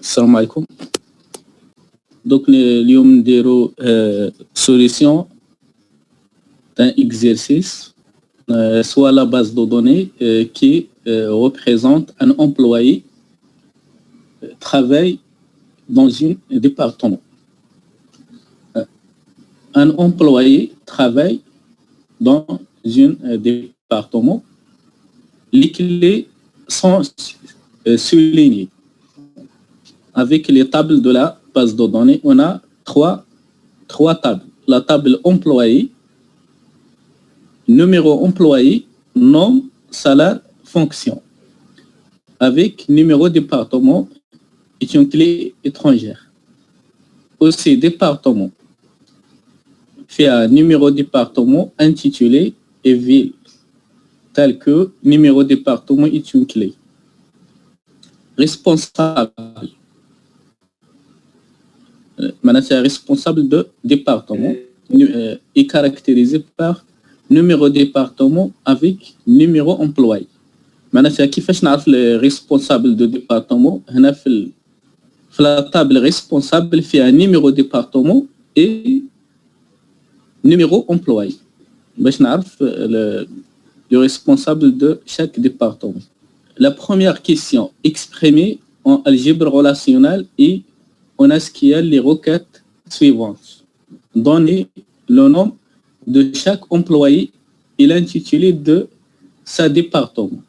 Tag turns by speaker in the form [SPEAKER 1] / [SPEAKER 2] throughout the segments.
[SPEAKER 1] السلام عليكم. Donc اليوم نديرو solution d'un exercice soit la base de données qui représente un employé travaille dans un département. Un employé travaille dans un département. Les clés sont soulignées. Avec les tables de la base de données, on a trois tables. La table employé, numéro employé, nom, salaire, fonction. Avec numéro département et une clé étrangère. Aussi département. Fait un numéro département intitulé et ville, tel que numéro département est une clé. Responsable. C'est responsable de département est caractérisé par numéro département avec numéro employé. C'est كيفاش نعرف le responsable de département هنا في la table responsable فيها numéro département et numéro employé باش نعرف le responsable de chaque département. La première question exprimée en algèbre relationnelle et on a ce qu'il y a les requêtes suivantes. Donner le nom de chaque employé et l'intitulé de sa département.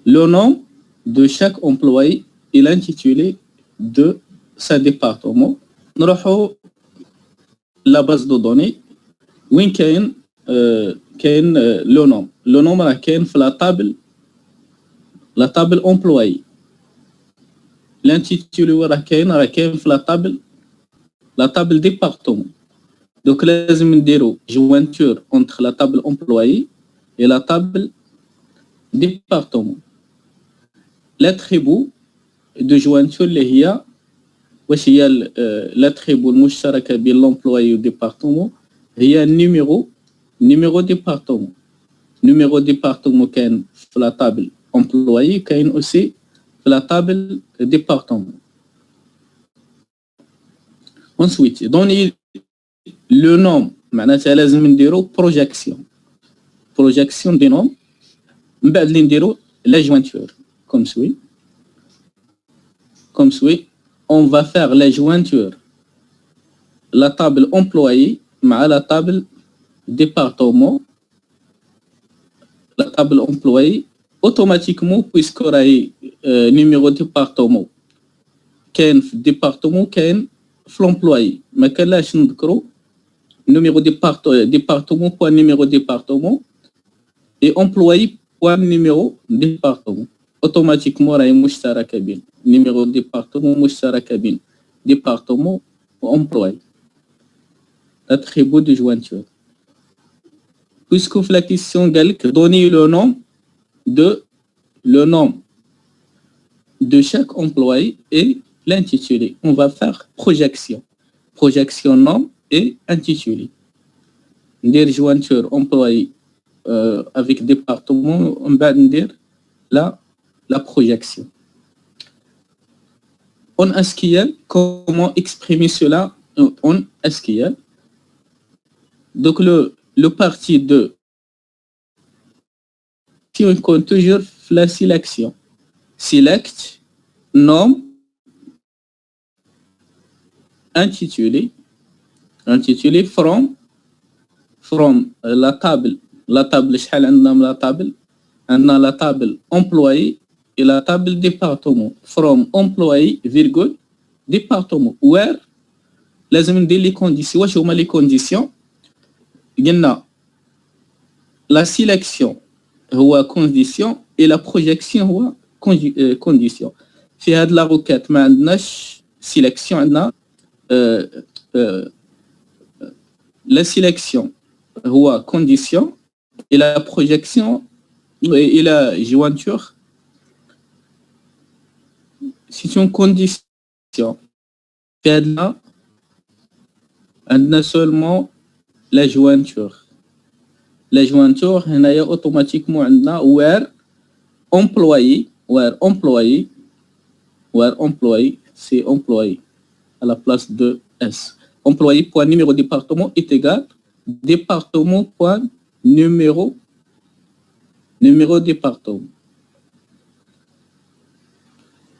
[SPEAKER 1] Le nom de chaque employé et l'intitulé de sa département. Nous avons la base de données. Où كاين le nom. Le nom راه كاين في la table employé. L'intitulé راه كاين في la table département. Donc لازم نديرو jointure entre la table employé et la table département. L'attribut de jointure اللي هي واش هي l'attribut المشتركة بين l'employé و département هي numéro département. Numéro département كاين في la table employé كاين aussi في la table département. Ensuite, donner le nom معناتها لازم نديرو projection des noms من بعد اللي نديرو la jointure comme suit. On va faire la jointure la table employé مع la table département. La table employé automatiquement puisque راهي numéro département كاين في département كاين في l'employé ما كانلاش نذكروا numéro département point numéro département et employé point numéro département. Automatiquement راهي مشتركة بين numéro département مشتركة بين département و employé. Attribut de jointure. Puisque la question قالك donner le nom de chaque employé et l'intitulé. On va faire projection nom et intitulé. ندير jointure employé avec département on va ندير la projection. En SQL, comment exprimer cela en SQL? Donc le parti de si on compte toujours la sélection. Select, nom, intitulé from la table شحال عندنا من la table عندنا la table employé et la table département. From employé virgule département where لازم ندير les conditions. واش هما les conditions؟ قلنا la sélection هو condition et la projection هو condition. في هاد la requête ما عندناش sélection عندنا la sélection هو condition et la projection et la jointure c'est une condition. في هاد عندنا seulement la jointure. La jointure هنايا automatiquement عندنا where employé where employé, c'est employé à la place de S. Employé point numéro département est égal département point numéro département.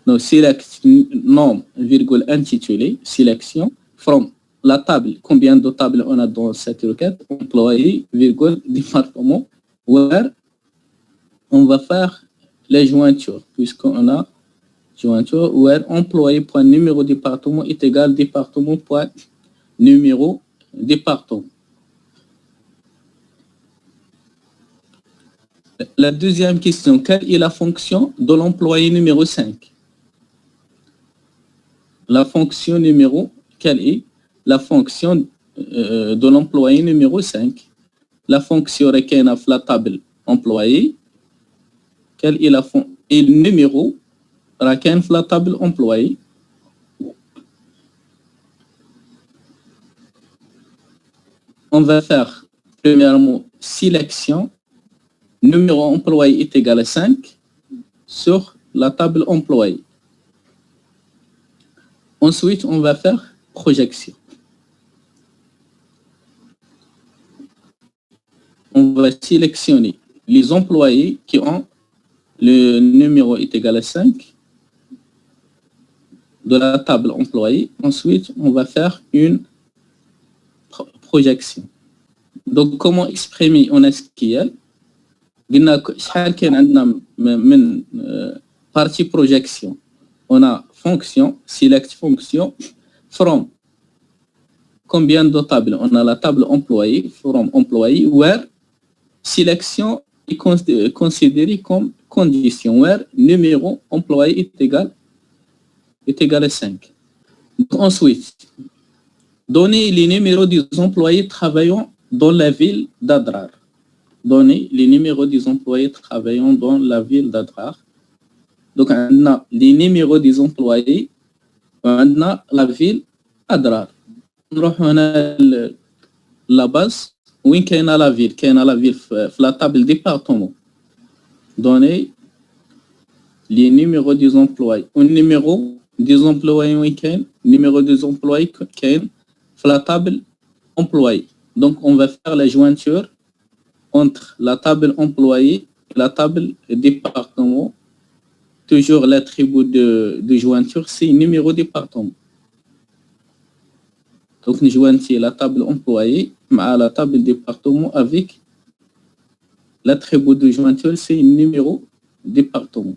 [SPEAKER 1] Donc, select nom, virgule, intitulé, sélection, from la table, combien de tables on a dans cette requête, employé, virgule, département, where on va faire les jointures, puisqu'on a jointure, where employé point numéro département est égal département point numéro département. La deuxième question, quelle est la fonction de l'employé numéro 5? La fonction numéro, quelle est la fonction de l'employé numéro 5? La fonction requête à la table employé, quelle est la fonction? Et le numéro requête à la table employé. On va faire premièrement sélection, numéro employé est égal à 5 sur la table employé. Ensuite, on va faire projection. On va sélectionner les employés qui ont le numéro est égal à 5 de la table employée. Ensuite, on va faire une projection. Donc, comment exprimer en SQL? Partie projection. On a fonction, select fonction, from. Combien de tables? On a la table employée, from employé, where sélection est considérée comme condition, where numéro employé est égal à 5. Donc, ensuite, donner les numéros des employés travaillant dans la ville d'Adrar. Donner les numéros des employés travaillant dans la ville d'Adrar. Donc, on a les numéros des employés, on a la ville Adrar. On a la base, où est la ville? La ville, la table département. Donner les numéros des employés. Un numéro des employés, numéro des employés, la table employée. Donc, on va faire la jointure entre la table employée et la table département. Toujours l'attribut de jointure, c'est numéro département. Donc, nous joignons la table employée à la table département avec l'attribut de jointure, c'est numéro département.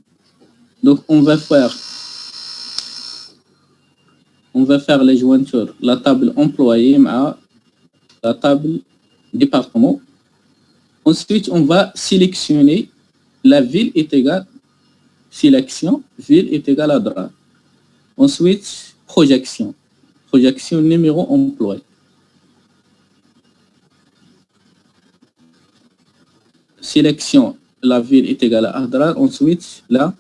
[SPEAKER 1] Donc, on va faire la jointure, la table employée à la table département. Ensuite, on va sélectionner la ville est égale, sélection, ville est égale à Adrar. Ensuite, projection. Projection numéro employé. Sélection, la ville est égale à Adrar. Ensuite, la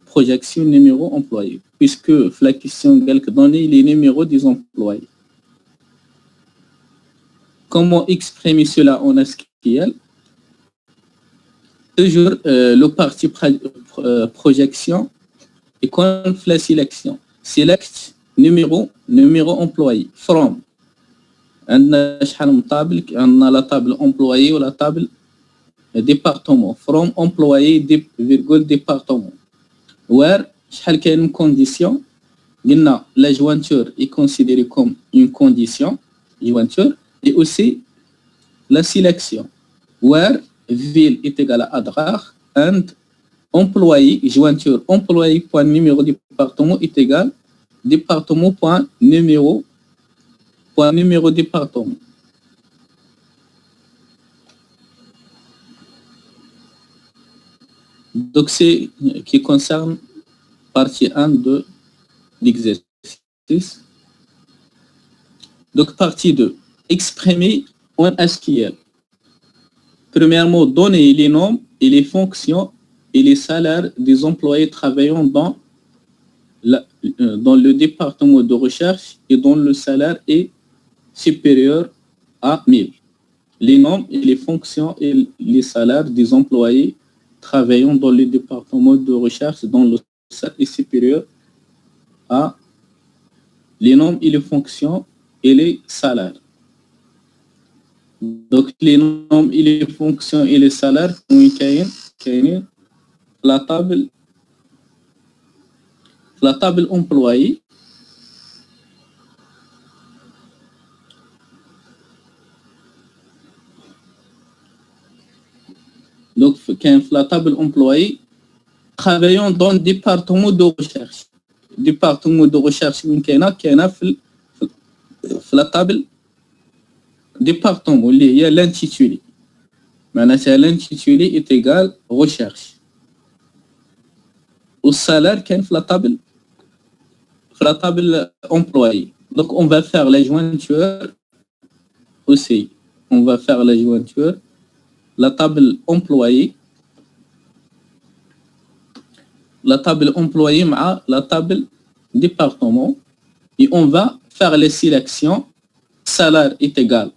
[SPEAKER 1] projection numéro employé. Puisque la question donner les numéros des employés. Comment exprimer cela en SQL? Toujours le parti projection et quand la sélection. Select numéro employé. From. On a la table employé ou la table département. From employé, virgule département. Where, une condition. La jointure est considérée comme une condition. Jointure. Et aussi la sélection. Where ville est égale à Adrar and employé, jointure, employé point numéro département est égal département point numéro département. Donc, c'est qui concerne partie 1 de l'exercice. Donc, partie 2, exprimer en SQL. Premièrement, donner les noms et les fonctions et les salaires des employés travaillant dans le département de recherche et dont le salaire est supérieur à 1000. Les noms et les fonctions et les salaires des employés travaillant dans le département de recherche dont le salaire est supérieur à les noms et les fonctions et les salaires. Donc les noms et les fonctions et les salaires كاينين la table employé. Donc la table employé travaillant dans le département de recherche. Département de recherche كاينه في la table département اللي هي l'intitulé. معناتها l'intitulé est égal recherche. Au salaire كاين في la table employé. Donc on va faire la jointure aussi. On va faire la jointure la table employé مع la table département et on va faire les sélections. Salaire est égal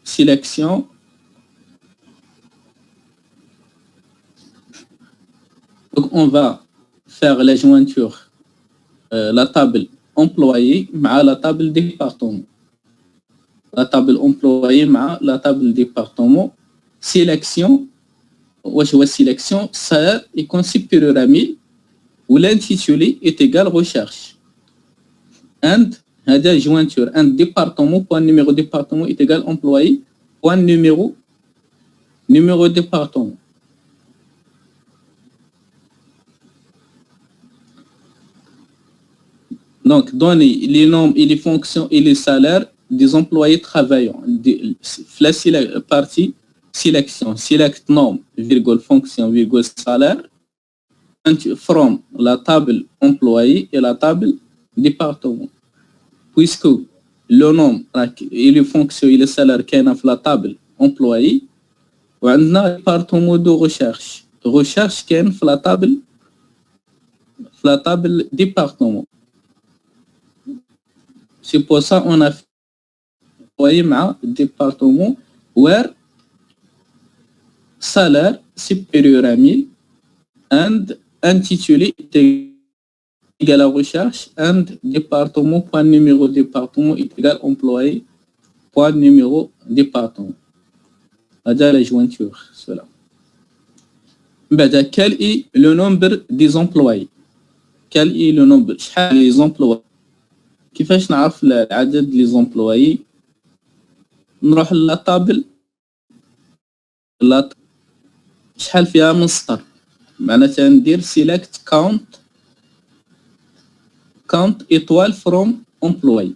[SPEAKER 1] sélection donc on va faire la jointure la table employé مع la table département. La table employé مع la table département. Sélection واش هو sélection salaire يكون supérieur à 1000 و l'intitulé est égal recherche. And هذا jointure and département point numéro département est égal employé point numéro département. Donc donner les noms et les fonctions et les salaires des employés travaillants. La partie sélection, select nom, virgule fonction, virgule salaire, from la table employé et la table département. Puisque le nom et les fonctions et les salaires كاينه في la table employé وعندنا département de recherche. Recherche كاين في la table département. C'est pour ça on a employé مع département where salaire supérieur à 1000 and intitulé égal à recherche and département point numéro département est égal employé point numéro département. هذا la jointure cela. بعد quel est le nombre des employés? Quel est le nombre شحال les employés؟ كيفاش نعرف العدد les employés؟ نروح لا طابل شحال فيها من سطر معناتها ندير select count étoile from employee.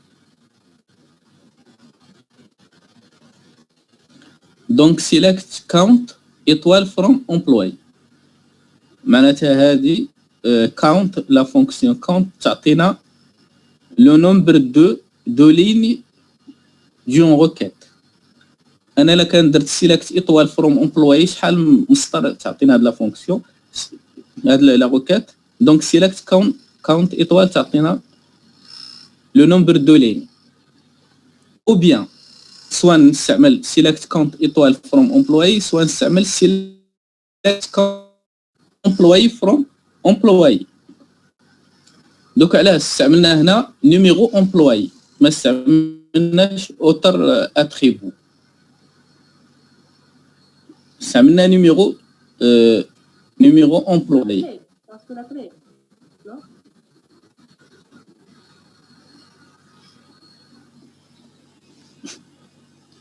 [SPEAKER 1] donc select count étoile from employee معناتها هذه count la fonction count تعطينا le nombre de lignes d'une requête. انا الا كان درت select étoile from employee شحال مسطر تعطينا هاد لا فونكسيون هاد لا requête. donc select count étoile تعطينا le nombre de lignes ou bien soit نستعمل select count étoile from employee soit نستعمل select count employee from employee. دوك علاش استعملنا هنا numéro employee ما استعملناش autre attribut. استعملنا numéro employé.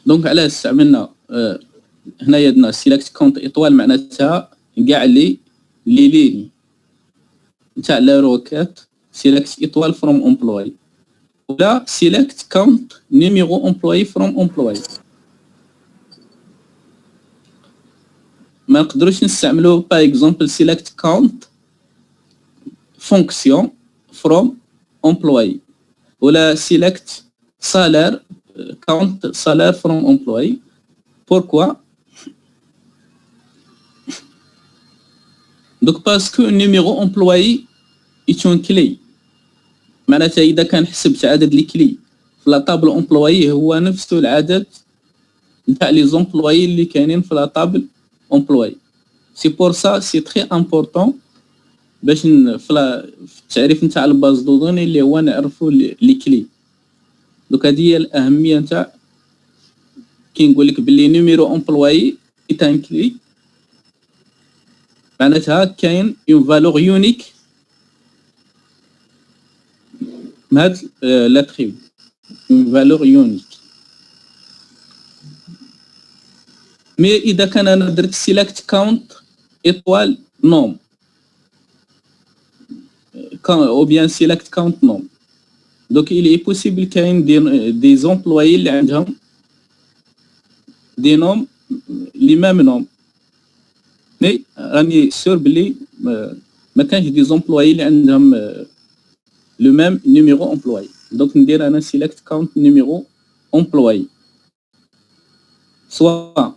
[SPEAKER 1] دونك علاش استعملنا هنايا عندنا select count étoile معناتها كاع لي ليني نتاع لا روكات select étoile from employee ولا select count numéro employé from employee. ما نقدروش نستعملو باغ اكزومبل select count fonction from employee ولا select salaire count salaire from employee. Pourquoi? donc parce que numéro employé est une clé معناتها اذا كان حسبت عدد الكلي في لا طابل امبلويي هو نفسه العدد نتاع لي زومبلويي اللي كاينين في لا طابل امبلويي. C'est pour ça c'est très important باش في التعريف نتاع الباز دو دوني اللي هو نعرفوا لي كلي. دوك هذه هي الاهميه نتاع كي نقول لك باللي نيميرو امبلوي تان كلي معناتها كاين اون فالور يونيك هاد لاتريبي اون فالور يونيك. مي اذا كان انا درت سيلكت كاونت ايطوال نوم ou bien select count nom. Donc il est possible qu'il y ait des employés qui ont des noms, les mêmes noms. Mais راني sûr بلي ما كانش des employés qui ont le même numéro employé. Donc ندير انا select count numéro employé. Soit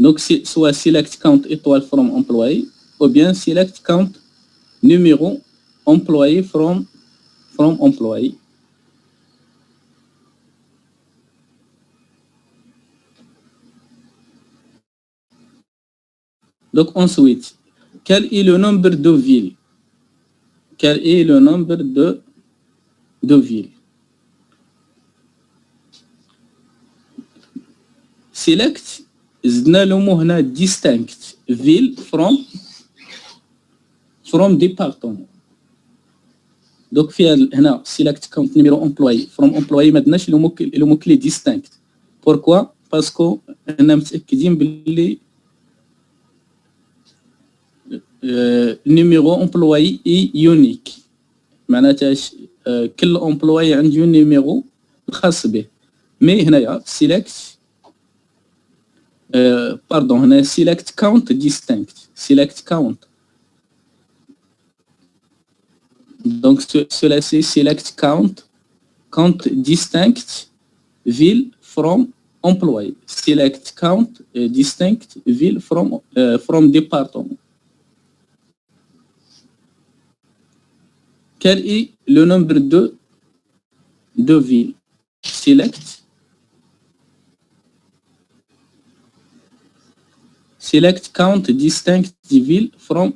[SPEAKER 1] donc soit select count étoile from employee ou bien select count numéro employé from employee. Donc ensuite, quel est le nombre de villes? Quel est le nombre de villes? Select زدنا لهم هنا distinct ville from department. دوك فيها هنا select count numéro employé from employé ما درناش لو مو كلي distinct. pourquoi باسكو انا متاكدين باللي numéro employé est unique معناتها كل employé عنده نيميرو خاص به. مي هنايا select pardon هنا select count distinct select count. donc cela c'est select count distinct ville from employee. select count distinct ville from department. quel est le nombre de villes? select count distinct ville from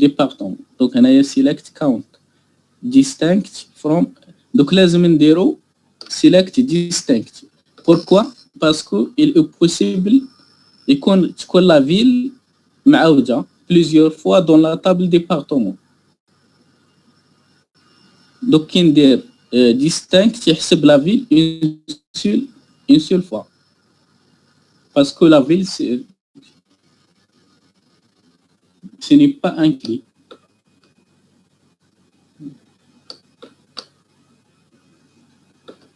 [SPEAKER 1] department. donc هنايا select count distinct from donc لازم نديرو select distinct. pourquoi parce que il est possible تكون la ville معاودة plusieurs fois dans la table département. donc كي ندير distinct يحسب la ville une seule fois parce que la ville ce n'est pas un clé.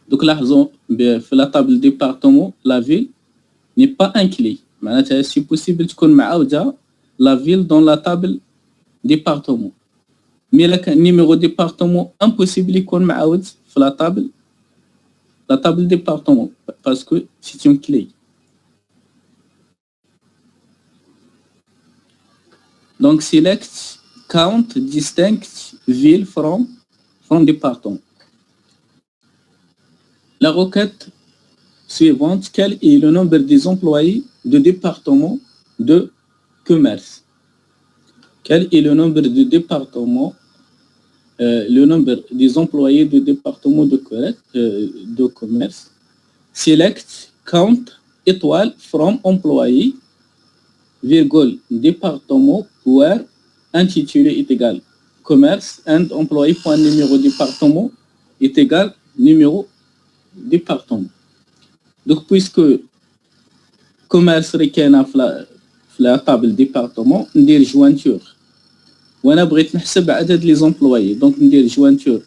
[SPEAKER 1] Donc لاحظوا في la table département la ville n'est pas un clé. معناتها c'est possible تكون معاودة la ville dans la table département. mais là كان numéro département impossible يكون معاود في la table département parce que c'est une clé. donc select count distinct ville from department. La requête suivante, quel est le nombre des employés de département de commerce? Quel est le nombre de départements, le nombre des employés de département de commerce? Select count étoile from employee virgule département where intitulé est égal commerce and employé point numéro département est égal numéro département. donc puisque commerce كاينه في la table département ندير jointure وانا بغيت نحسب عدد les employés donc ندير jointure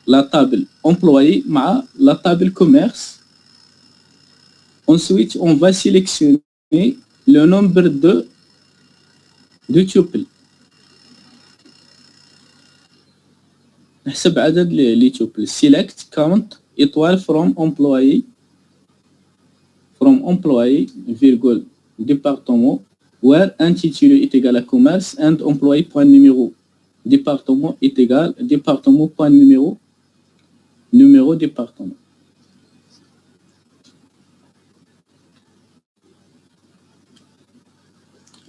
[SPEAKER 1] la table employé مع la table commerce. ensuite on va sélectionner le nombre de tuples. نحسب عدد les tuples. select count étoile from employé virgule département where intitulé est égal à commerce and employé point numéro département est égal département point numéro département.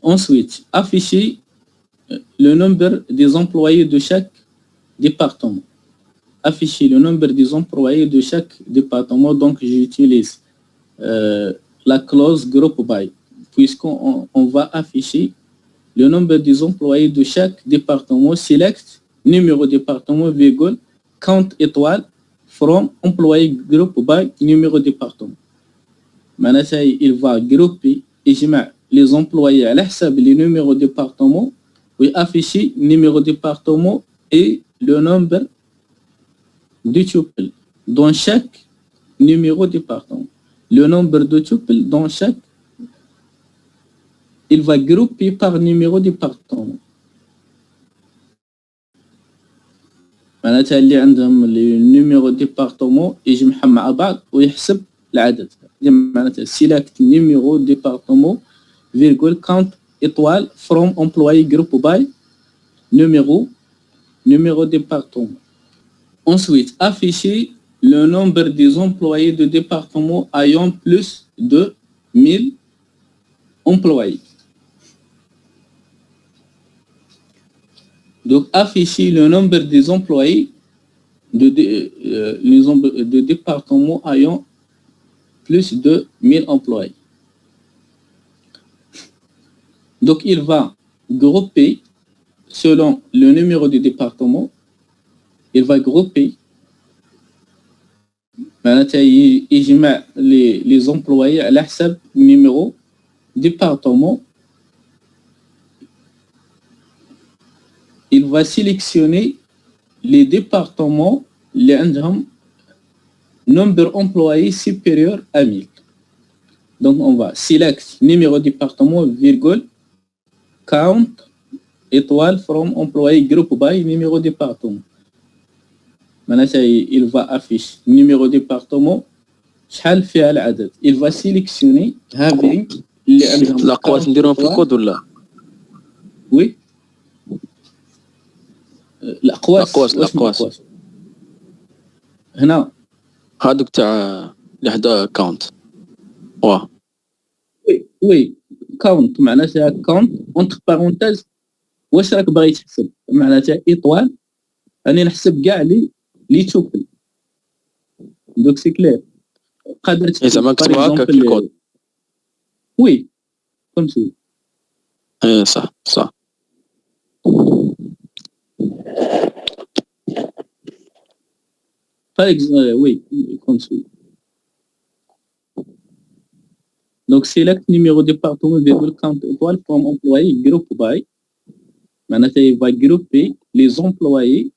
[SPEAKER 1] Ensuite, afficher le nombre des employés de chaque département. Afficher le nombre des employés de chaque département. Donc, j'utilise la clause group by, puisqu'on va afficher le nombre des employés de chaque département. Select numéro département, virgule, count étoile, from employé group by numéro département. Maintenant, il va grouper les employés à l'hsab les numéros département et afficher numéro département et le nombre de tuples dans chaque numéro département. Le nombre de tuples dans chaque, il va grouper par numéro département. معناتها اللي عندهم les numéros département يجمعهم مع بعض ويحسب العدد. معناتها select numéro département virgule count étoile from employé group by numéro département. Ensuite, afficher le nombre des employés de département ayant plus de 1000 employés. Donc, afficher le nombre des employés de départements ayant plus de 1000 employés. Donc, il va grouper selon le numéro du département. Il va grouper les employés à l'hsab numéro département. Il va sélectionner les départements qui ont nombre d'employés supérieur à 1000. Donc, on va select numéro département, virgule, count, étoile, from employé group by numéro département. Maintenant, il va afficher numéro département, il va sélectionner having
[SPEAKER 2] الأقواس نديرهم في الكود ولا؟
[SPEAKER 1] Oui. الأقواس هنا
[SPEAKER 2] هادوك تاع اللي حدا كاونت.
[SPEAKER 1] وي كاونت معناتها كاونت اونتر بارونتيز. واش راك باغي تحسب؟ معناتها ايطوال راني نحسب كاع لي توبل. دوك سي كلير. قادر تحسب
[SPEAKER 2] زعما نكتبو هكا في الكود.
[SPEAKER 1] وي فهمتي.
[SPEAKER 2] صح.
[SPEAKER 1] Par exemple, oui, comme ça. Donc, select numéro département, virgule, count étoile, from employé, group by. Maintenant, il va grouper les employés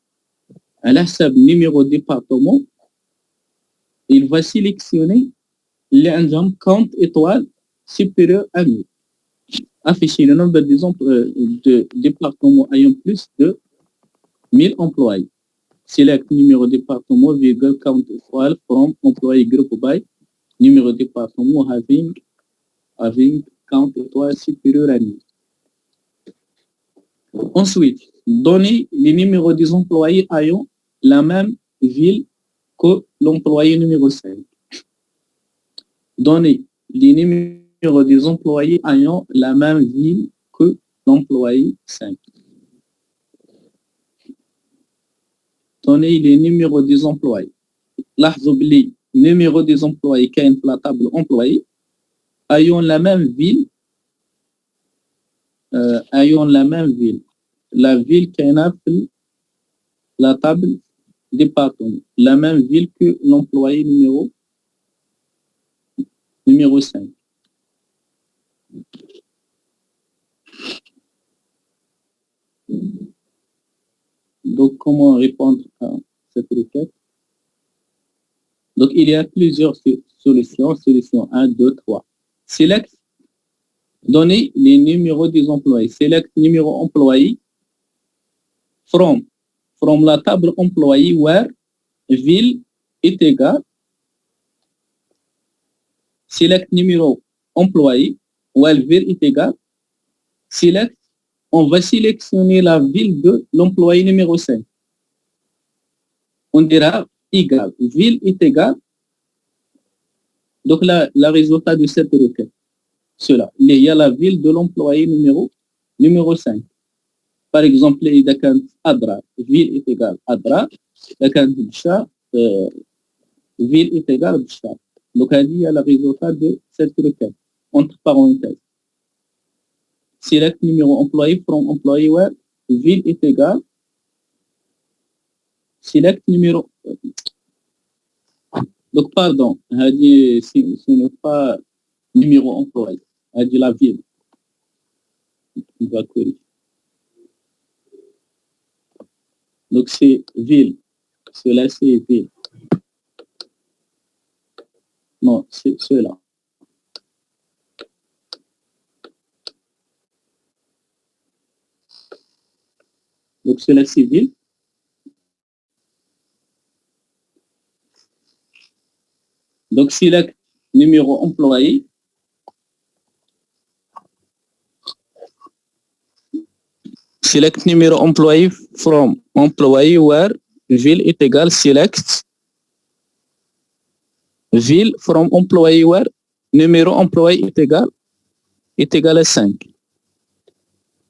[SPEAKER 1] à l'hsab numéro département. Il va sélectionner les count étoile supérieur à 1000. Afficher le nombre de départements ayant plus de 1000 employés. Select numéro département, virgule, count étoile, from employé group by numéro département having count étoile supérieur à 1000. Ensuite, donner les numéros des employés ayant la même ville que l'employé numéro 5. Donner les numéros des employés ayant la même ville que l'employé 5. Donner les numéros des employés. لاحظوا بلي numéro des employés كاين في la table employé ayant la même ville. La ville كاينه في la table département, la même ville que l'employé numéro 5. Donc, comment répondre à cette requête? Donc, il y a plusieurs solutions. Solution 1, 2, 3. Select, donner les numéros des employés. Select numéro employé from la table employé where ville est égal. Select numéro employé where ville est égal. Select on va sélectionner la ville de l'employé numéro 5. On dira égal, ville est égal. Donc, la résultat de cette requête, cela. Il y a la ville de l'employé numéro 5. Par exemple, إذا كانت Adra, ville est égal Adra. إذا كانت Bchar, ville est égal Bchar. Donc, il y a le résultat de cette requête, entre parenthèses. Select numéro employé from employee where ville est égal. Select numéro. Donc, pardon, ce n'est pas numéro employé, c'est la ville. On va corriger. Donc, c'est ville. Cela, c'est ville. Non, c'est cela. Donc, cela, c'est ville. Donc, select numéro employé. Select numéro employé from employee where ville est égal select ville from employee where numéro employé est égal à 5.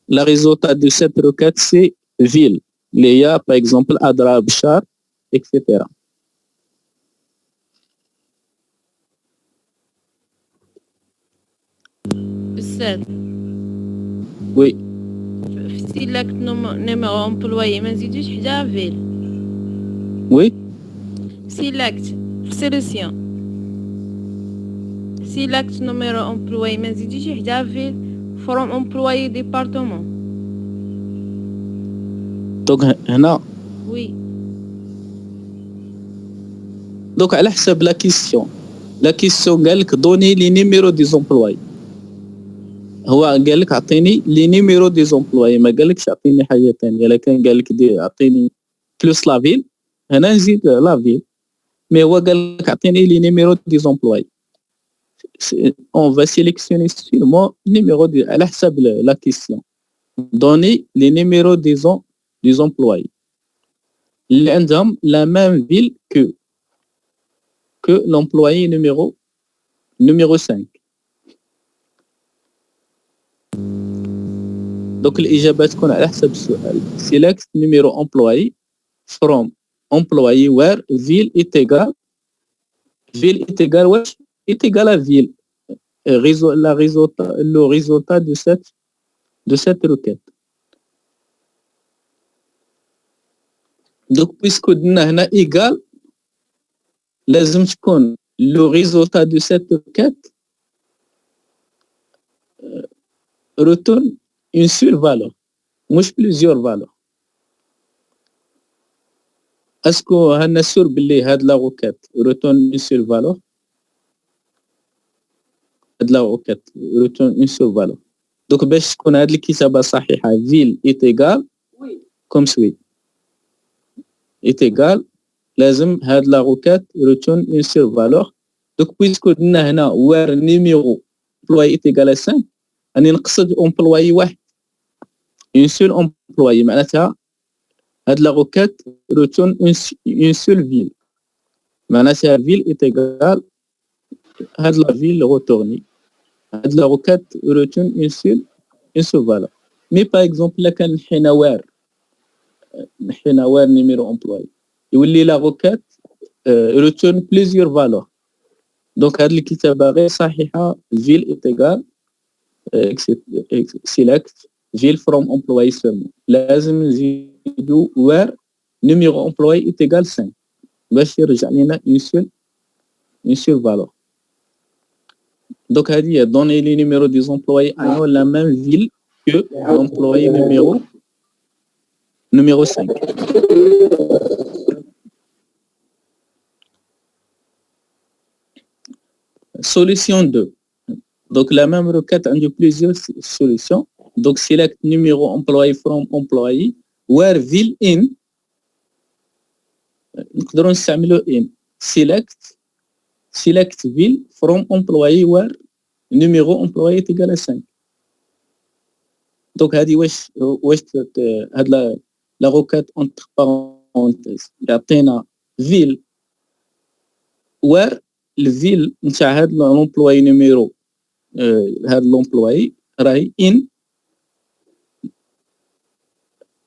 [SPEAKER 1] Le résultat de cette requête, c'est ville. Il y a, par exemple, Adra, Bchar, etc. Oui.
[SPEAKER 3] Select numéro employé ما نزيدوش حدا ville.
[SPEAKER 1] Oui.
[SPEAKER 3] Select solution. Select numéro employé ما نزيدوش حدا ville from employé département.
[SPEAKER 1] Donc هنا.
[SPEAKER 3] Oui.
[SPEAKER 1] Donc على حسب la question. La question قال لك donner les numéros des employés. هو قال لك اعطيني لي نيميرو دي زومبلوي، ما قالكش اعطيني حاجه ثانيه. الا كان قال لك اعطيني بلوس لا فيل هنا نزيد لا فيل، مي هو قال لك اعطيني لي نيميرو دي زومبلوي. اون فا سيليكسيوني سيلمون نيميرو دي على حسب لا كيسيون. دوني لي نيميرو دي زومبلوي اللي عندهم لا ميم فيل كو لومبلوي نيميرو 5. دوك الإجابة تكون على حسب السؤال. Select numéro employé from employé where ville est égal واش est égal à ville. Le résultat de cette requête. Donc puisque درنا هنا égal لازم تكون le résultat de cette requête retourne une seule valeur, مش plusieurs valeurs. اسكو هنا سور باللي هاد لا روكيت retourne une seule valeur؟ هاد لا روكيت retourne une seule valeur. دوك باش تكون هاد الكتابة صحيحة ville est égal comme suit est égal لازم هاد لا روكيت retourne une seule valeur. دوك بويسكو درنا هنا where numéro employé est égal à 5 راني نقصد employé واحد une seule employé، معناتها هاد لا روكيت retourne une seule ville، معناتها ville est égal هاد لا ville retourne هاد لا روكيت retourne une seule valeur. مي باغ اكزومبل الا كان حنا وار نيميرو employé يولي لا روكيت retourne plusieurs valeurs. دونك هاد الكتابة غير صحيحة ville est égal select ville from employé seulement. لازم نزيدو where numéro employé est égal 5 باش يرجع لنا une seule valeur. Donc هذه هي donner les numéros des employés ayant la même ville que l'employé numéro 5. Solution 2. Donc la même requête a plusieurs solutions. Donc select numéro employé from employee where ville in نقدروا نستعملوا in select ville from employee where numéro employé est égal à 5. دونك هذه واش هاد لا روكات اونتر بارونتيز يعطينا فيل وير الفيل نتاع هاد لومبلوي نيميرو هاد لومبلوي راهي ان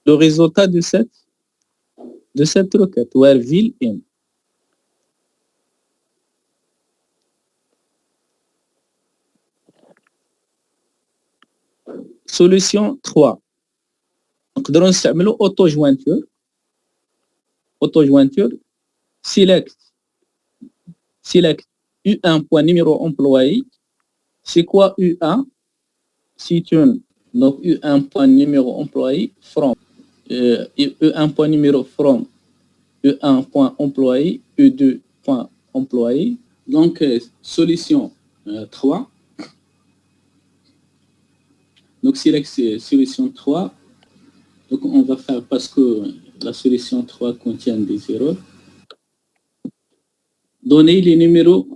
[SPEAKER 1] لو ريزولتا دو cette requête where ville in. Solution 3 نقدروا نستعملوا auto jointure select U1 point numéro employé. C'est quoi U1? C'est donc U1 point numéro employé from E1 point numéro from E1 point employé, E2 point employé. Donc, solution 3. Donc, select solution 3. Donc, on va faire parce que la solution 3 contient des erreurs. Donner les numéros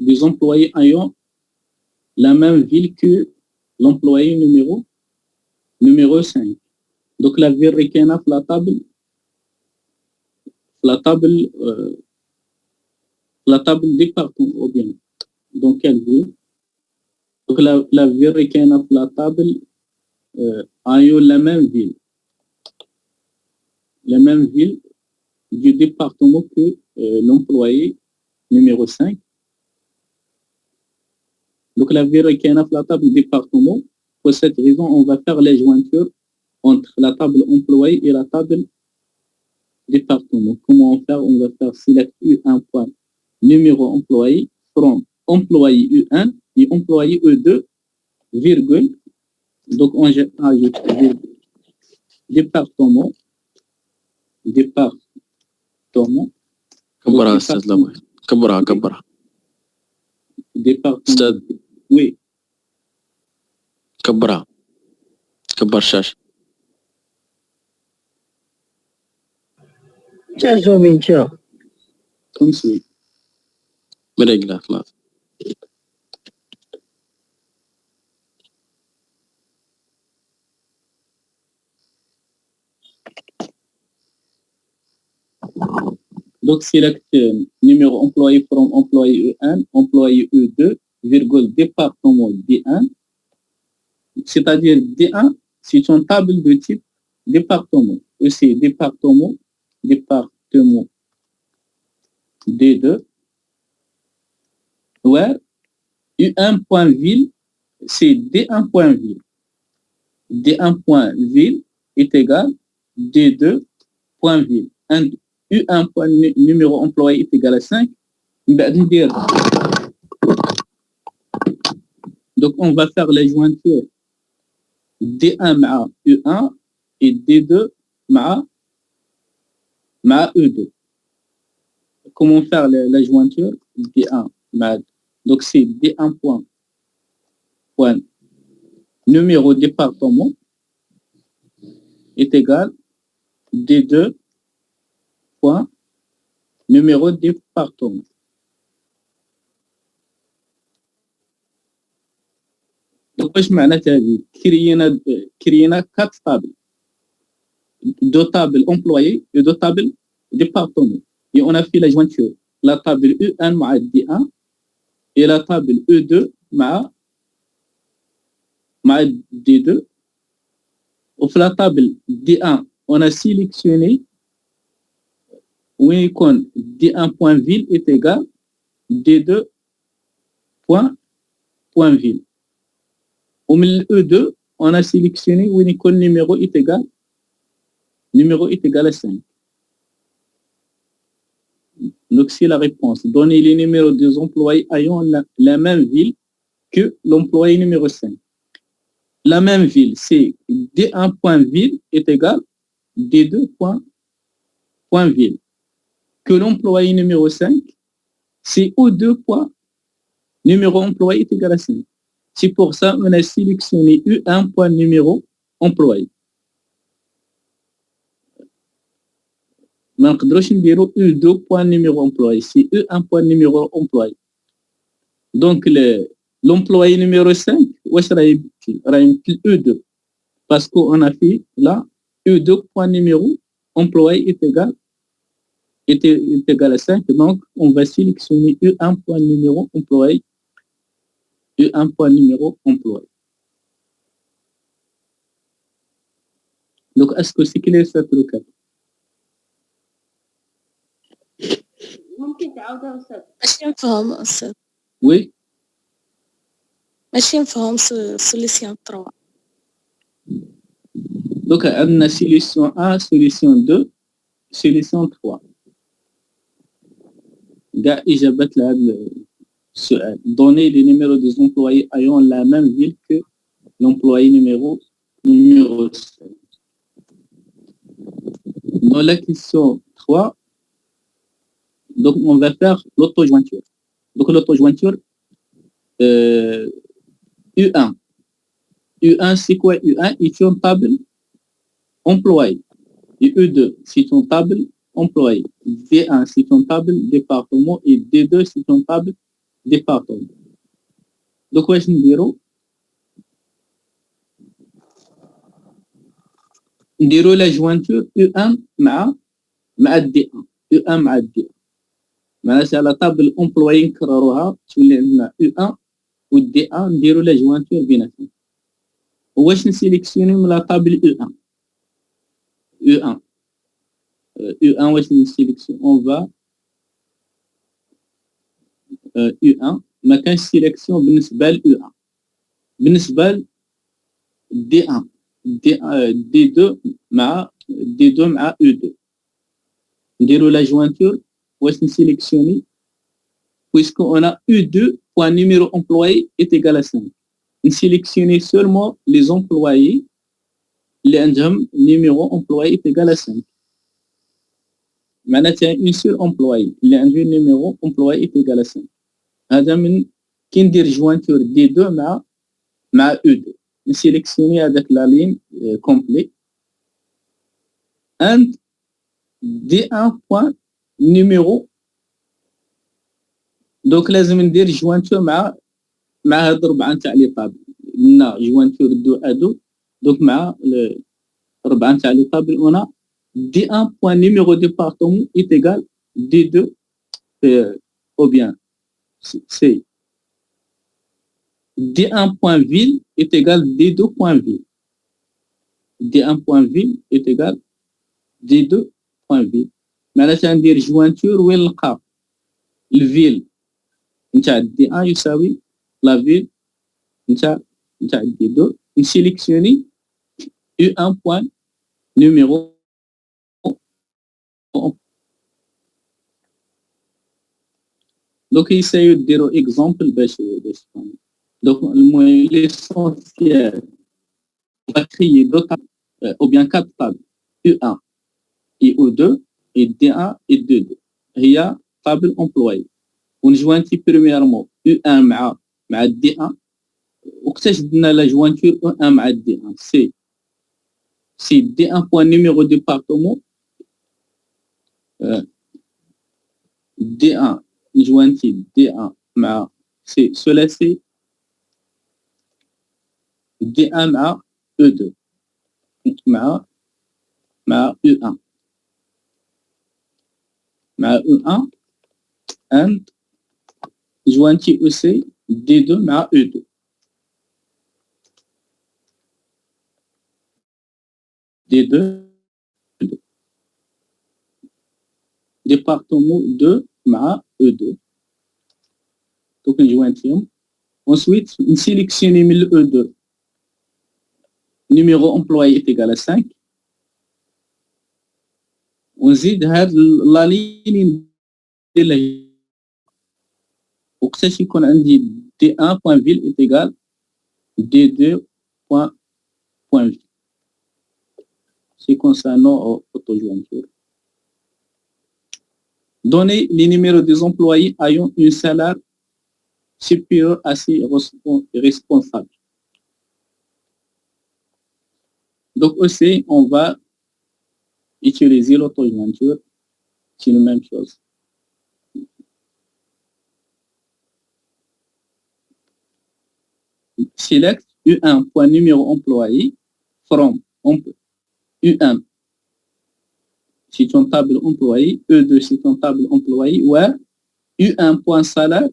[SPEAKER 1] des employés ayant la même ville que l'employé numéro 5. Donc, la ville requête la table département ou bien. Donc, quelle ville? Donc, la ville requête la table ayant la même ville du département que l'employé numéro 5. Donc, la ville requête la table département. Pour cette raison, on va faire les jointures entre la table employé et la table département. Comment on faire? On va faire select U1 point numéro employé from employé U1 et employé E2 virgule. Donc on ajoute virgule département.
[SPEAKER 2] كبرها استاذ لبوي كبرها
[SPEAKER 1] département.
[SPEAKER 2] استاذ
[SPEAKER 1] Oui.
[SPEAKER 2] كبر الشاشة.
[SPEAKER 1] Comme suit.
[SPEAKER 2] برجلها خلاص.
[SPEAKER 1] Donc, select numéro employé from employé E1, employé E2, virgule département D1. C'est-à-dire D1, c'est une table de type département. C'est département D2. Where U1.ville, c'est D1.ville. D1.ville est égal D2.ville. U1 point numéro employé est égal à 5. Donc, on va faire les jointures D1 مع U1 et D2 مع E2. Comment faire la jointure D1 مع donc c'est D1 point numéro département est égal D2 point numéro département. Donc, واش معناتها هذه؟ كرينا 4 tables. 2 tables employés et 2 tables département. Et on a fait la jointure. La table E1 مع D1 et la table E2 مع D2. Au la table D1, on a sélectionné où D1.ville est égal D2.ville. Au milieu E2, on a sélectionné où numéro est égal à 5. Donc, c'est la réponse. Donnez les numéros des employés ayant la même ville que l'employé numéro 5. La même ville, c'est D1.ville est égal D2.ville. Que l'employé numéro 5, c'est O2. Numéro employé est égal à 5. C'est pour ça qu'on a sélectionné U1 point numéro employé. ما نقدروش نديرو U2 point numéro employé, c'est U1 point numéro employé. Donc l'employé numéro 5 واش راهي يمثل E2 parce qu'on a fait là E2 point numéro employé est égal à 5. Donc, on va sélectionner E1 point numéro employé. E1 point numéro employé. Donc, est-ce que c'est clair cette requête?
[SPEAKER 4] ممكن تعاودها أستاذ؟
[SPEAKER 5] ماشي نفهم أستاذ،
[SPEAKER 1] Oui.
[SPEAKER 5] ماشي نفهم solution 3.
[SPEAKER 1] Donc, on a solution 1, solution 2, solution 3. Gars, إجابة لهذا السؤال. Donner les numéros des employés ayant la même ville que l'employé numéro 7. Dans la question 3, donc on va faire l'auto-jointure. Donc l'auto-jointure, U1. U1, c'est quoi U1? C'est une table employé. Et E2, c'est une table employé. D1, c'est une table département. Et D2, c'est une table département. Donc, واش نديرو la jointure U1 مع D1. U1 مع D1. معناتها على table employé نكرروها تولي عندنا U1 و D1 نديرو la jointure بيناتهم. واش نسيليكسيوني من لا table U1. U1 واش نسيليكسيون on va U1 ما كانش سيليكسيون بالنسبه ل U1 بالنسبه ل D1 D2 مع U2 نديرو لا جوانتور واش نسيليكسيوني puisque on a U2 point numéro employé est égal à 5 نسيليكسيوني seulement les employés اللي عندهم numéro employé est égal à 5 معناتها une seule employé اللي عنده numéro employé est égal à 5 هذا من كي ندير جوانتور D2 مع U2 نسيليكسيوني هذاك لا لين كومبلي and D1 point numéro دوك لازم ندير جوانتور مع هاد الربعه نتاع لي طابل قلنا جوانتور دو ادو دوك مع الربعه نتاع لي طابل هنا D1 point numéro département est égal D2 ou bien c'est D1 point ville est égal D2 point ville. D1 point ville est égal D2 point ville. معناتها ندير جوانتور وين نلقى الفيل نتاع D1 يساوي لا فيل نتاع D2 نسيليكسيوني U1 point numéro. Donc يساوي ديرو اكزامبل باش تفهموا. Donc, l'essentiel, on va créer deux tables, ou bien quatre tables, U1 et U2, et D1 et D2. Il y a table employée. On jointit premièrement U1 مع D1. وقتاش درنا la jointure U1 مع D1 c'est D1 point numéro département D1 jointit D1 مع cela c'est D1 مع E2 مع U1 مع U1 and jointi aussi D2 مع U2 D2 département 2 مع E2 donc نجوانتيهم ensuite نسيليكسيوني من E2 numéro employé est égal à 5 ونزيد هاد لا لين ندير وقتاش يكون عندي D1 point ville est égal D2 point ville. C'est concernant auto-jointure. Donner les numéros des employés ayant un salaire supérieur à ses responsables. Donc aussi, on va utiliser l'auto-jointure. C'est la même chose. Select U1 point numéro employé from U1 c'est une table employé, E2 c'est une table employé, where U1 point salaire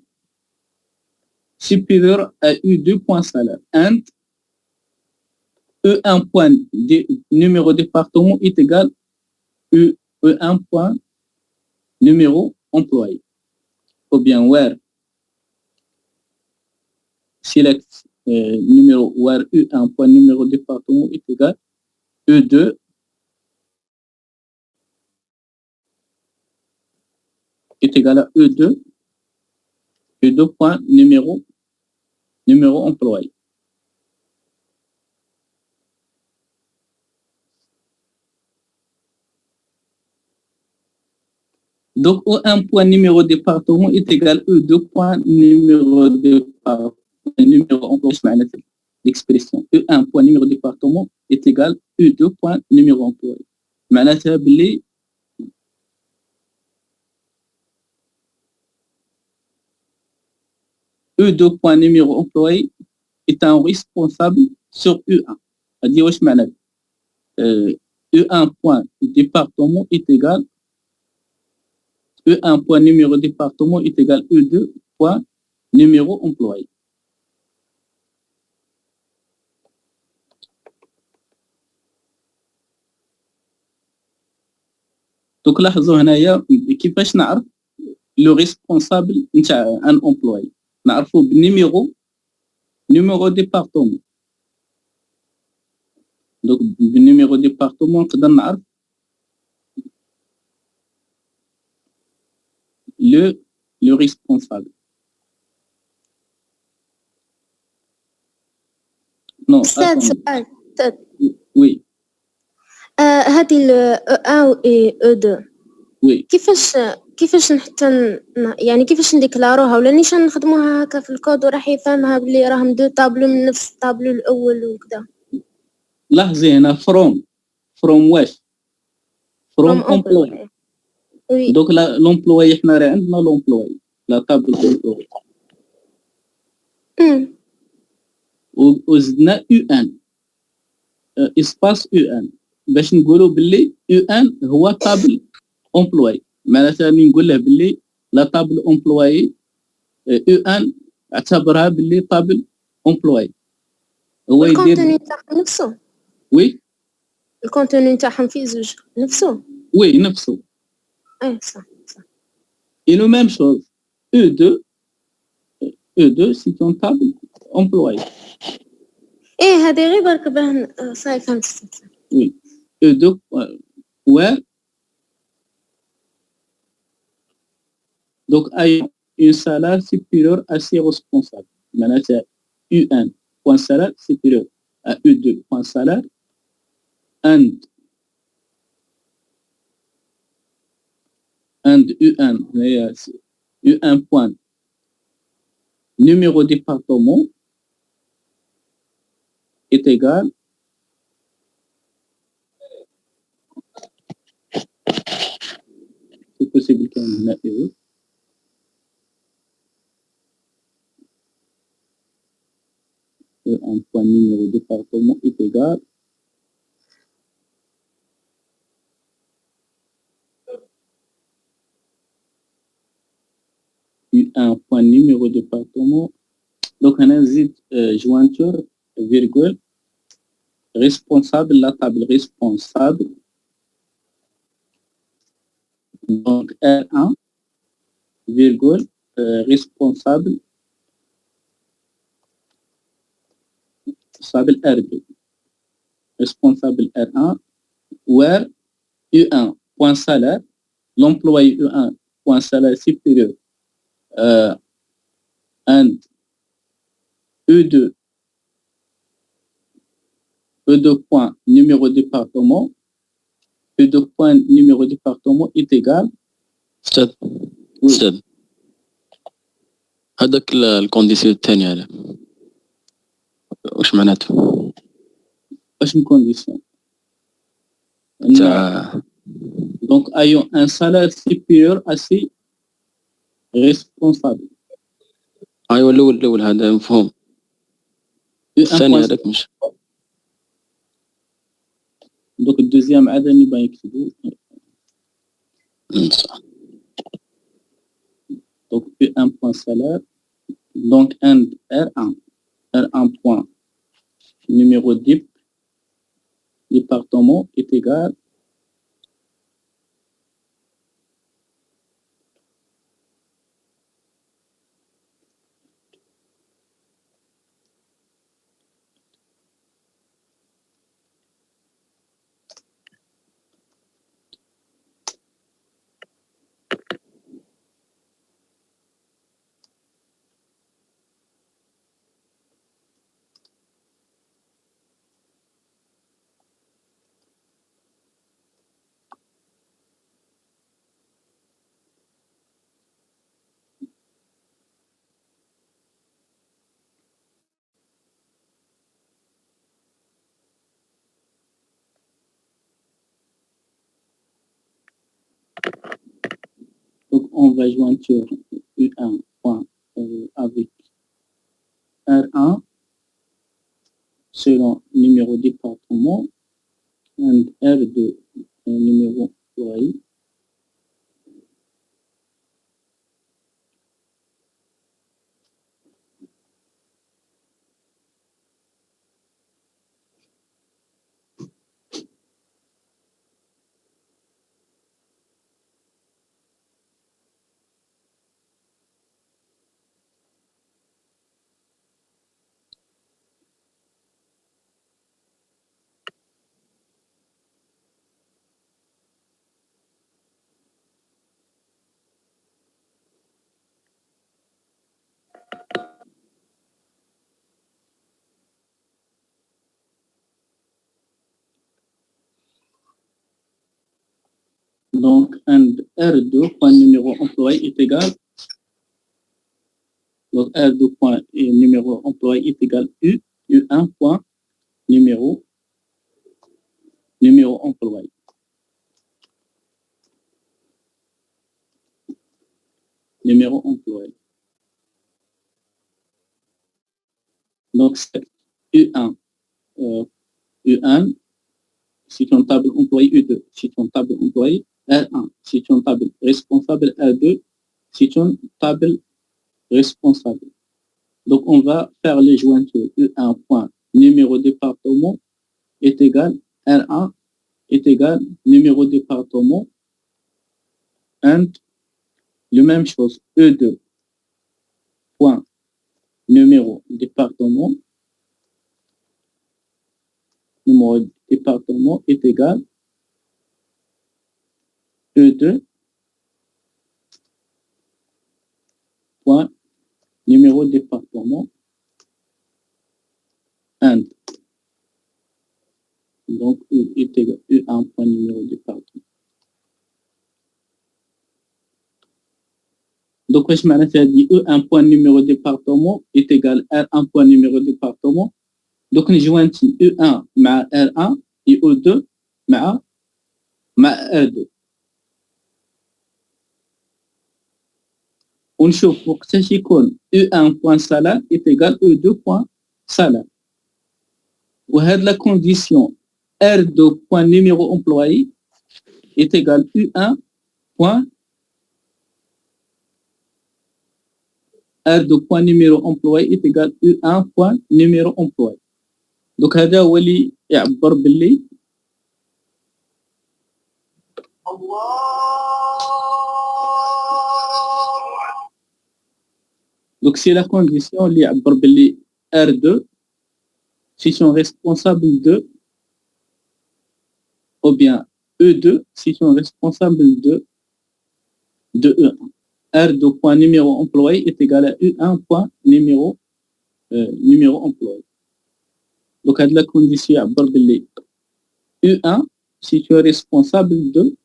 [SPEAKER 1] supérieur à U2 point salaire, and E1 point numéro département est égal E1 point numéro employé. Ou bien where select numéro where U1 point numéro département est égal E2 est égal à E2 point numéro employé. Donc, E1 point numéro département est égal à E2 point numéro département, numéro employé, l'expression E1 point numéro département est égal à E2 point numéro employé. معناتها بلي E2 point numéro employé est un responsable sur E1. هذه واش معناتها E1 point département est égal E1 point numéro département est égal E2 point numéro employé. Donc لاحظوا هنايا كيفاش نعرف لو ريسبونسابل نتاع ان امبلوي نعرفو نيميرو ديبارتمون. دونك بالنيميرو ديبارتمون نقدر نعرف le responsable. Non,
[SPEAKER 4] أستاذ سؤال أستاذ
[SPEAKER 1] oui,
[SPEAKER 4] هذه ال E1 و E2
[SPEAKER 1] oui.
[SPEAKER 4] كيفاش حتى يعني كيفاش نديكلاروها ولا نيشان نخدموها هكا في الكود وراح يفهمها بلي راهم دو طابلو من نفس الطابلو الأول وكذا.
[SPEAKER 1] لاحظي هنا from واش from employee.
[SPEAKER 4] وي
[SPEAKER 1] Donc l'employé احنا راه عندنا l'employé لا طابل employé وزدنا UN espace UN باش نقولوا باللي UN هو طابل employé. معناتها نقول له باللي لا طابل employé UN اعتبرها باللي طابل employé. هو يدير
[SPEAKER 4] الكونتوني تاعهم نفسه.
[SPEAKER 1] وي
[SPEAKER 4] الكونتوني تاعهم في زوج نفسه.
[SPEAKER 1] وي نفسه.
[SPEAKER 4] صح.
[SPEAKER 1] Et la même chose, E2 c'est une table employée.
[SPEAKER 4] هذه غير برك باه صاي فهمت.
[SPEAKER 1] Oui, E2 where donc ayant un salaire supérieur à ses responsables. معناتها U1 point salaire supérieur à E2 point salaire and U1 point numéro département est égal c'est possible qu'on ait U1 point numéro département est égal un point numéro département. Donc on a jointure virgule responsable la table responsable donc R1 virgule responsable R2 responsable R1 where U1 point salaire l'employé U1 point salaire supérieur and E2 point numéro département E2 point numéro département est égal
[SPEAKER 2] أستاذ هذاك الكونديسيون الثاني هذا واش معناته؟
[SPEAKER 1] واش من كونديسيون
[SPEAKER 2] تاع
[SPEAKER 1] donc ayant un salaire supérieur à ses responsables.
[SPEAKER 2] ايوا الاول، هذا مفهوم. الثاني هذاك مش
[SPEAKER 1] Donc, le deuxième عادة نبغى نكتبو.
[SPEAKER 2] صح.
[SPEAKER 1] Donc, P1 point salaire. Donc, and R1. R1 point numéro DIP, département, est égal donc on va joindre U1 point avec R1 selon numéro département and R2 numéro employé. Donc, and R2 point numéro employé est égal. Donc, R2 point numéro employé est égal U1 point numéro employé. Numéro employé. Donc, c'est U1. U1, c'est une table employé U2. C'est une table employé R1. C'est une table responsable R2. C'est une table responsable. Donc, on va faire les jointures. U1 point numéro département est égal R1 est égal numéro département and la même chose E2 point numéro département est égal E2 point numéro département and donc U est égal U1 point numéro département. Donc, je m'arrête à dire E1 point numéro département est égal R1 point numéro département. Donc, nous joignons E1 مع R1 et E2 مع R2. ونشوف وقتاش يكون U1 point salaire est égal E2 point salaire. وهذه la condition R2 point numéro employé est égal U1 point R2 point numéro employé est égal U1 point numéro employé. Donc هذا هو اللي يعبر باللي donc c'est la condition اللي يعبر باللي R2 si sont responsables de ou bien E2 si sont responsables de E1. R2 point numéro employé est égal à U1 point numéro employé. Donc, à la condition à Barbelé U1 si tu es responsable de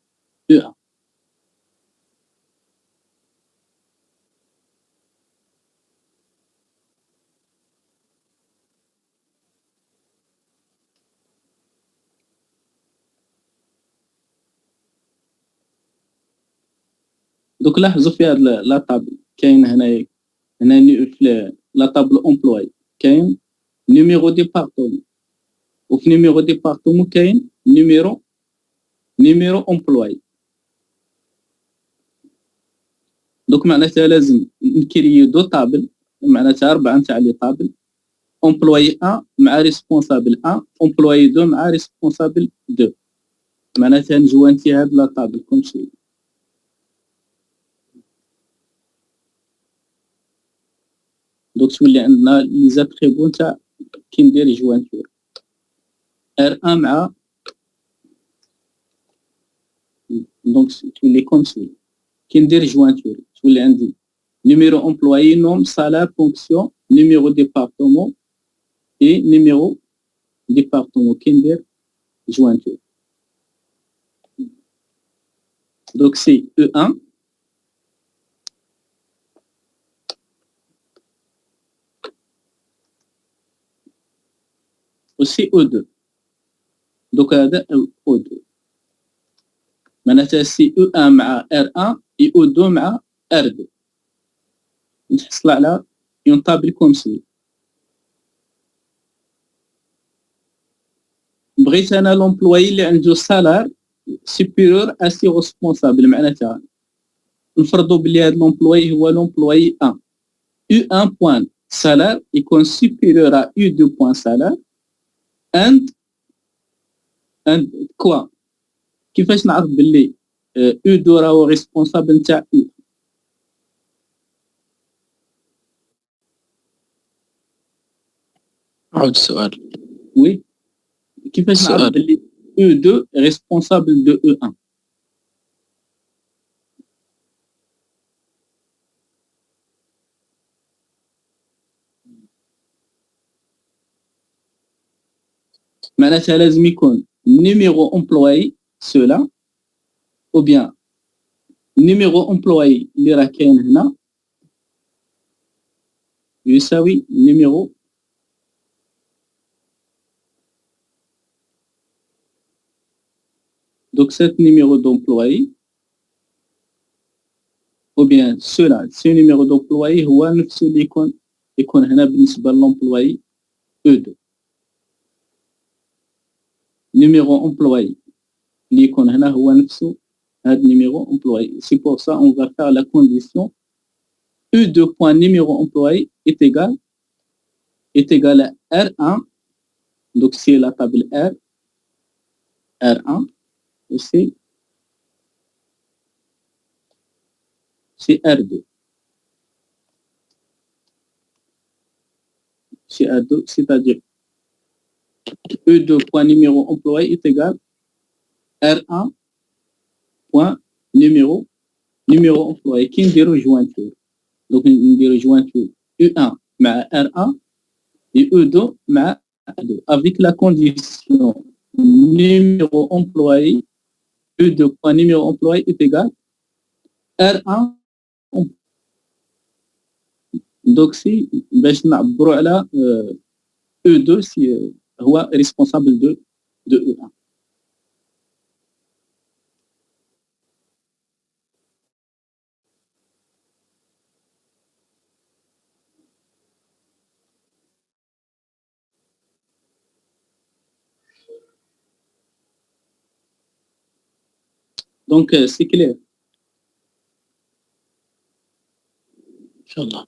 [SPEAKER 1] E1. Donc, لاحظوا في هذه لا طابل كاين هنا في لا طابل امبلوي كاين numéro département وفي numéro département كاين numéro employé. دوك معناتها لازم نكريو دو طابل، معناتها 4 نتاع لي طابل، employé 1 مع responsable 1، employé 2 مع responsable 2. معناتها نجوانتي هاد لا طابل كوم شي. دوك تولي عندنا لي زاتريبون تاع كي ندير جوانتور R1 مع دونك تولي كوم شي. كي ندير جوانتور تولي عندي numéro employé, nom, salaire, fonction, numéro département et numéro département Kinder jointure. Donc c'est E1. Aussi E2. Donc E2. معناتها سي E1 مع R1 et E2 مع R2. نحصل على اون طابل كوم سي. بغيت انا لومبلوي اللي عنده سالار سوبيريور ا سي ريسبونسابل، معناتها نفرضوا بلي هذا لومبلوي هو لومبلوي 1 U1 بوان سالار يكون سوبيريور ا U2 بوان سالار and كوا. كيفاش نعرف بلي U2 راهو ريسبونسابل نتاع U؟
[SPEAKER 2] عاود السؤال.
[SPEAKER 1] وي كيفاش نعرف بلي E2 ريسبونسابل دو E1؟ معناتها لازم يكون numéro employé cela ou bien numéro employé اللي راه كاين هنا يساوي numéro donc cet numéro d'employé ou bien cela ce numéro d'employé هو نفسه اللي يكون هنا بالنسبة للemployé E2. numéro employé اللي يكون هنا هو نفسه هذا numéro employé. C'est pour ça on va faire la condition E2 point numéro employé est égal à R1. Donc c'est la table R1 et c'est R2. C'est R2, c'est-à-dire E2 point numéro employé est égal R1 point numéro employé qui نديرو jointure. Donc نديرو jointure U1 مع R1 et E2 مع R2 avec la condition numéro employé E2 point numéro employé est égal R1. Donc si باش نعبروا على E2 si هو responsable de E1. Donc c'est clair.
[SPEAKER 2] Inch'Allah.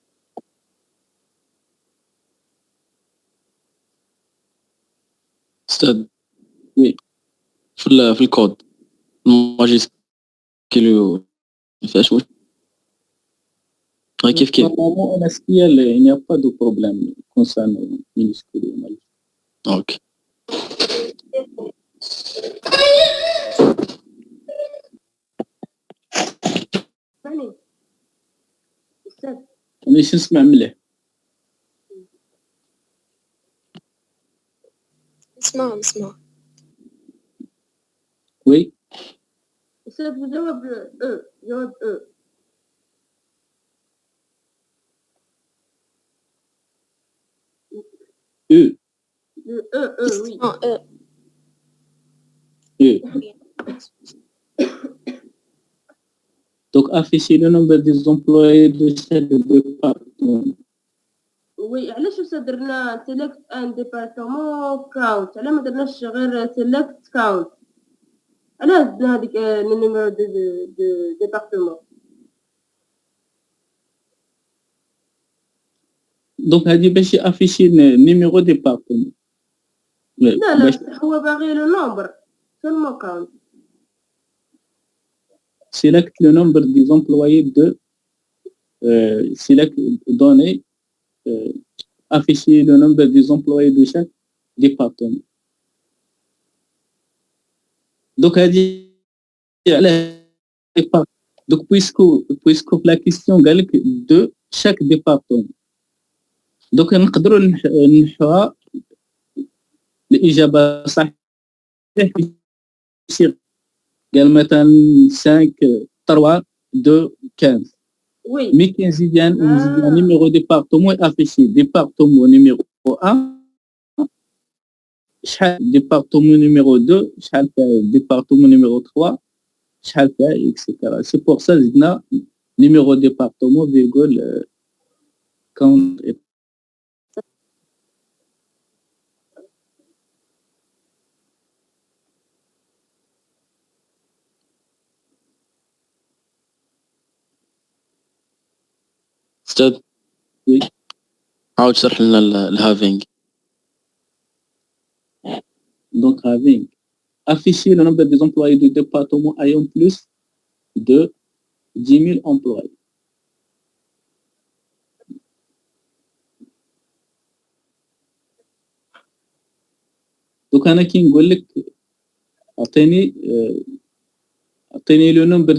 [SPEAKER 2] استاذ
[SPEAKER 1] وي
[SPEAKER 2] في الكود ماجيسكيل ما فيهاش مشكل كيف
[SPEAKER 1] normalement en SQL il n'y a pas de problème concernant minuscule.
[SPEAKER 2] اوكي.
[SPEAKER 1] مانيش نسمع مليح.
[SPEAKER 4] اسمع
[SPEAKER 1] وي
[SPEAKER 3] أستاذ جواب جواب
[SPEAKER 1] E.
[SPEAKER 3] oui.
[SPEAKER 1] E. Donc afficher le nombre des employés de chaque département.
[SPEAKER 6] وي علاش درنا سيلكت ان ديبارتمون كاونت، علاه ما درناش غير سيلكت كاونت، علاه درنا هذيك النيميرو دو ديبارتمون.
[SPEAKER 1] دونك هذه باش يافيشي نيميرو ديبارتمون.
[SPEAKER 6] لا هو باغي لو نومبر سولمون كاونت.
[SPEAKER 1] Select le nombre des employés de select donner afficher le nombre des employés de chaque département. Donc donc puisque la question قالك de chaque département, donc نقدروا نحوها الإجابة صحيحة. قال مثلا 5 3 2 15.
[SPEAKER 6] Oui.
[SPEAKER 1] Mais كي نزيد numéro département affiché département numéro 1 شحال département numéro 2 شحال département numéro 3 شحال etc. C'est pour ça زدنا numéro département virgule count.
[SPEAKER 2] أستاذ
[SPEAKER 1] Oui.
[SPEAKER 2] عاود شرح لنا الهافينج.
[SPEAKER 1] Donc having afficher le nombre des employés du département ayant plus de 10 000 employés. Donc أنا كي نقول لك أعطيني le nombre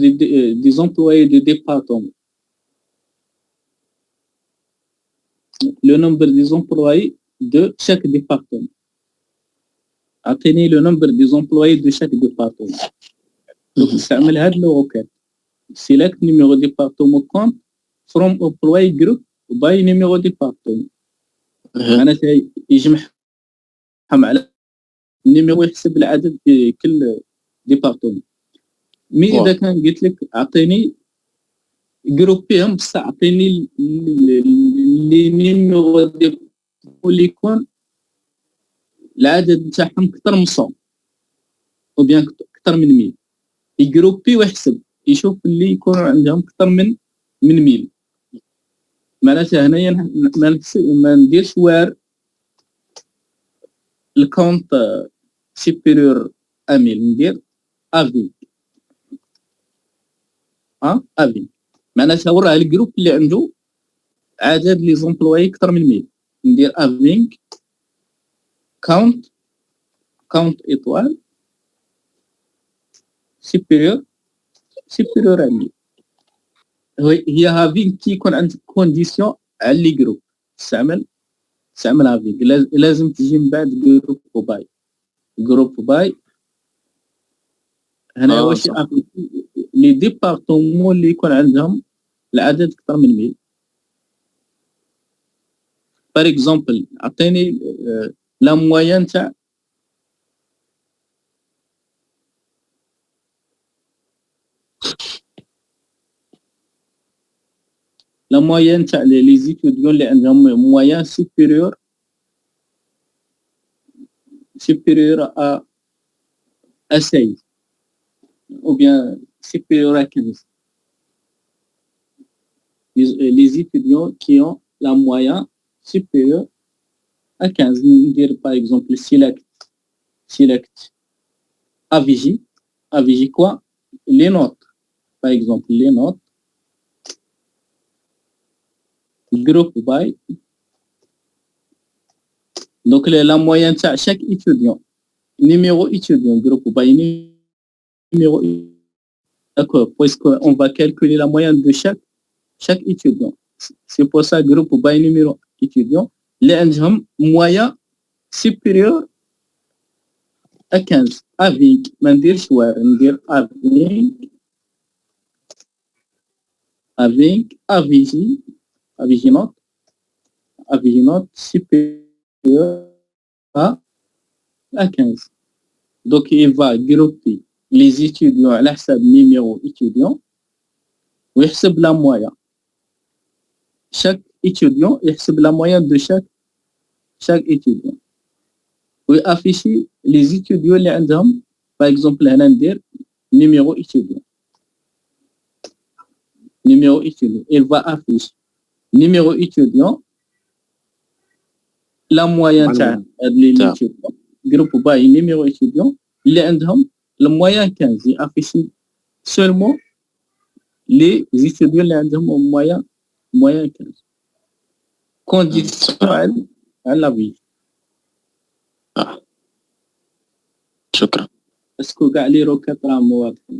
[SPEAKER 1] des employés du département. Le nombre des employés de chaque département. أعطيني le nombre des employés de chaque département. Donc نستعمل هاد الوكالة. Select numéro département compte from employee group by numéro département. معناتها يجمعهم على النيميرو يحسب العدد في كل ديبارتمون. مي إذا كان قلت لك أعطيني جروبيهم بصح أعطيني لي نيميرو ديبارتمون اللي يكون العدد تاعهم كثر من 100 أو بيان كثر من 1000 يجروبي ويحسب يشوف اللي يكونوا عندهم كثر من 1000. معناتها هنايا ما نديرش وار الكونت سيبيريور أميل، ندير افي افي معناتها وراه الجروب اللي عنده عدد لي زومبلوي كثر من 1000 ندير افينغ كاونت ايطوال سيبيريور أميل. هي هافينغ كي يكون عندك كونديسيون على لي جروب تستعمل هافينغ لازم تجي من بعد جروب باي هنا واش لي ديبارتمون اللي يكون عندهم العدد اكثر من 1000. بار اكزومبل عطيني لا موين تاع لي زيتيديون اللي عندهم موين سوبيريور à 16 ou bien supérieur à 15. Les étudiants qui ont la moyenne supérieure à 15. Dire par exemple select AVJ quoi? Les notes. Par exemple, les notes. Group by. Donc, la moyenne de chaque étudiant, numéro étudiant, groupe by numéro. D'accord, puisqu'on va calculer la moyenne de chaque étudiant. C'est pour ça, groupe by numéro étudiant, les moyen supérieur à 15. Avec, mandir choix, mandir avec note supérieure à 15. Donc, il va grouper les étudiants à l'حساب numéro étudiant ويحسب la moyenne. Chaque étudiant يحسب la moyenne de chaque étudiant ويافيشي les étudiants اللي عندهم par exemple هنا ندير numéro étudiant il va afficher numéro étudiant la moyenne تاع les étudiants groupe باي numéro étudiant اللي عندهم le moyen 15 يافيشي seulement les étudiants اللي عندهم moyen 15 condition على la vie.
[SPEAKER 2] شكرا.
[SPEAKER 1] اسكو كاع لي روكات راهم واضحين؟